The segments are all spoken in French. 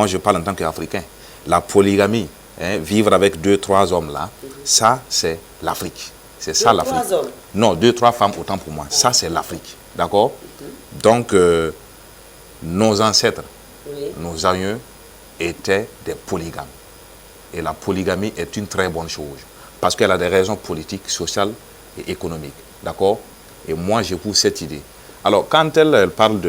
moi je parle en tant qu'Africain, la polygamie, hein, vivre avec 2-3 hommes là, ça c'est l'Afrique. C'est ça l'Afrique. Non, 2-3 femmes autant pour moi. Ça c'est l'Afrique. D'accord? Donc, nos ancêtres, nos aïeux étaient des polygames. Et la polygamie est une très bonne chose. Parce qu'elle a des raisons politiques, sociales et économiques. D'accord? Et moi, j'épouse cette idée. Alors, quand elle parle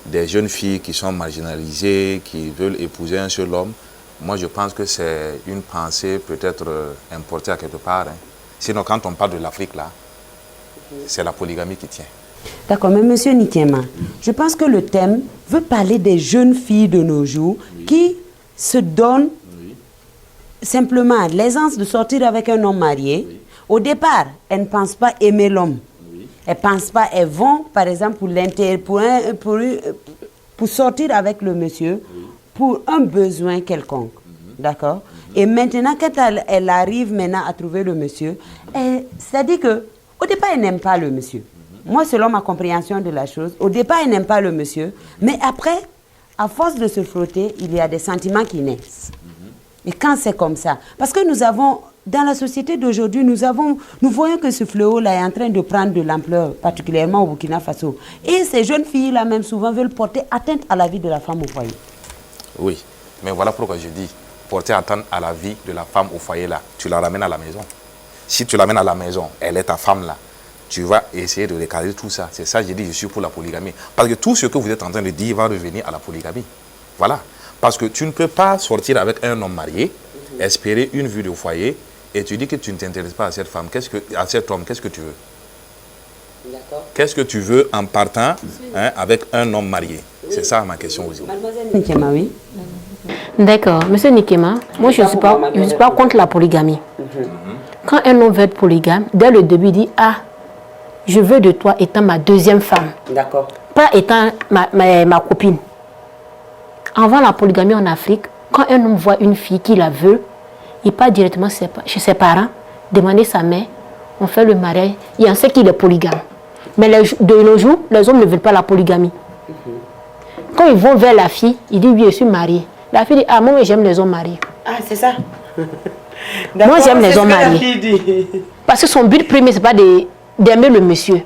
des jeunes filles qui sont marginalisées, qui veulent épouser un seul homme, moi, je pense que c'est une pensée peut-être importée à quelque part. Hein. Sinon, quand on parle de l'Afrique, là, c'est la polygamie qui tient. D'accord, mais monsieur Nikema, je pense que le thème veut parler des jeunes filles de nos jours qui se donnent simplement l'aisance de sortir avec un homme marié. Au départ, elles ne pensent pas aimer l'homme. Elles ne pensent pas, elles vont, par exemple, pour sortir avec le monsieur, pour un besoin quelconque. D'accord? Et maintenant, quand elle arrive maintenant à trouver le monsieur, c'est-à-dire qu'au départ, elle n'aime pas le monsieur. Moi, selon ma compréhension de la chose, au départ, elle n'aime pas le monsieur, mais après, à force de se frotter, il y a des sentiments qui naissent. Et quand c'est comme ça, parce que nous avons, dans la société d'aujourd'hui, nous voyons que ce fléau-là est en train de prendre de l'ampleur, particulièrement au Burkina Faso. Et ces jeunes filles-là, même souvent, veulent porter atteinte à la vie de la femme au foyer. Oui, mais voilà pourquoi je dis, porter atteinte à la vie de la femme au foyer, là, tu la ramènes à la maison. Si tu l'amènes à la maison, elle est ta femme, là, tu vas essayer de recadrer tout ça. C'est ça, j'ai dit, je suis pour la polygamie. Parce que tout ce que vous êtes en train de dire va revenir à la polygamie. Voilà. Parce que tu ne peux pas sortir avec un homme marié, espérer une vue de foyer, et tu dis que tu ne t'intéresses pas à cette femme, à cet homme, qu'est-ce que tu veux? Qu'est-ce que tu veux en partant avec un homme marié? C'est ça ma question aussi. Mademoiselle Nikema, oui. D'accord. Monsieur Nikema, moi je ne suis pas contre la polygamie. Quand un homme veut être polygame, dès le début, il dit « Ah, je veux de toi étant ma deuxième femme. » D'accord. Pas étant ma copine. Avant la polygamie en Afrique, quand un homme voit une fille qui la veut, il part directement chez ses parents, demander sa mère, on fait le mariage, il en sait qu'il est polygame. Mais de nos jours, les hommes ne veulent pas la polygamie. Quand ils vont vers la fille, il dit oui, je suis marié. La fille dit, ah, moi j'aime les hommes mariés. Ah, c'est ça. Moi j'aime les hommes mariés. Parce que son but premier, ce n'est pas d'aimer le monsieur.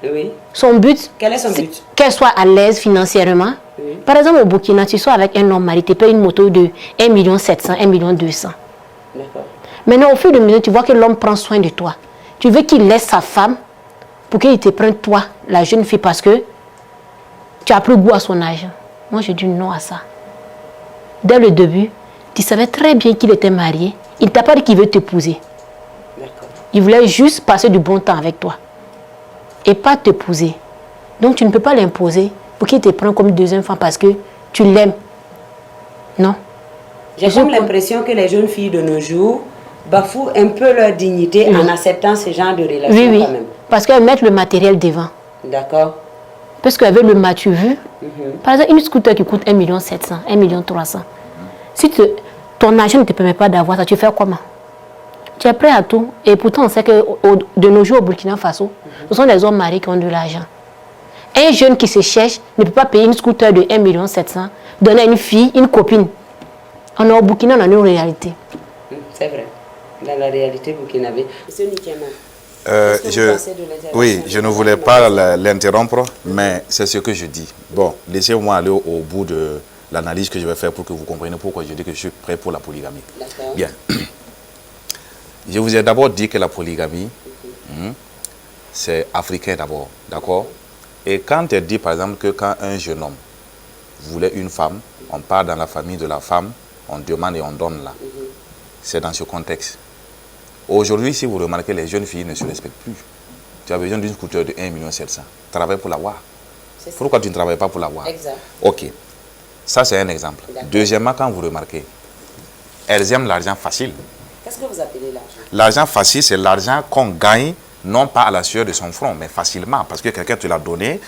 Oui. Son but, quel est son but? Qu'elle soit à l'aise financièrement. Oui. Par exemple, au Burkina, tu sois avec un homme marié, tu payes une moto de 1,7 million, 1,2 million. D'accord. Maintenant, au fur et à mesure, tu vois que l'homme prend soin de toi. Tu veux qu'il laisse sa femme pour qu'il te prenne toi, la jeune fille, parce que tu as plus goût à son argent. Moi, je dis non à ça. Dès le début, tu savais très bien qu'il était marié. Il ne t'a pas dit qu'il veut t'épouser. Il voulait juste passer du bon temps avec toi. Et pas t'épouser. Donc, tu ne peux pas l'imposer pour qu'il te prenne comme deuxième femme parce que tu l'aimes. Non. J'ai comme l'impression que les jeunes filles de nos jours bafouent un peu leur dignité en acceptant ce genre de relation. Oui, oui. Quand même. Parce qu'elles mettent le matériel devant. D'accord. Parce qu'avec le matu vu, par exemple, une scooter qui coûte 1,7 million, 1,3 million. Si ton argent ne te permet pas d'avoir ça, tu fais comment? Tu es prêt à tout. Et pourtant, on sait que de nos jours au Burkina Faso, ce sont les hommes mariés qui ont de l'argent. Un jeune qui se cherche ne peut pas payer une scooter de 1,7 million, donner à une fille, une copine. On est au Burkina, on a une réalité. C'est vrai. Dans la réalité burkinabé. Monsieur Nikema. Oui, je ne voulais pas l'interrompre, mais c'est ce que je dis. Bon, laissez-moi aller au bout de l'analyse que je vais faire pour que vous compreniez pourquoi je dis que je suis prêt pour la polygamie. Bien. Je vous ai d'abord dit que la polygamie, c'est africain d'abord, d'accord? Et quand elle dit par exemple que quand un jeune homme voulait une femme, on part dans la famille de la femme, on demande et on donne là. C'est dans ce contexte. Aujourd'hui, si vous remarquez, les jeunes filles ne se respectent plus. Tu as besoin d'une scooter de 1,7 million. Travaille pour l'avoir. Pourquoi tu ne travailles pas pour l'avoir? Exact. Ok. Ça, c'est un exemple. Deuxièmement, quand vous remarquez, elles aiment l'argent facile. Qu'est-ce que vous appelez l'argent? L'argent facile, c'est l'argent qu'on gagne, non pas à la sueur de son front, mais facilement. Parce que quelqu'un te l'a donné,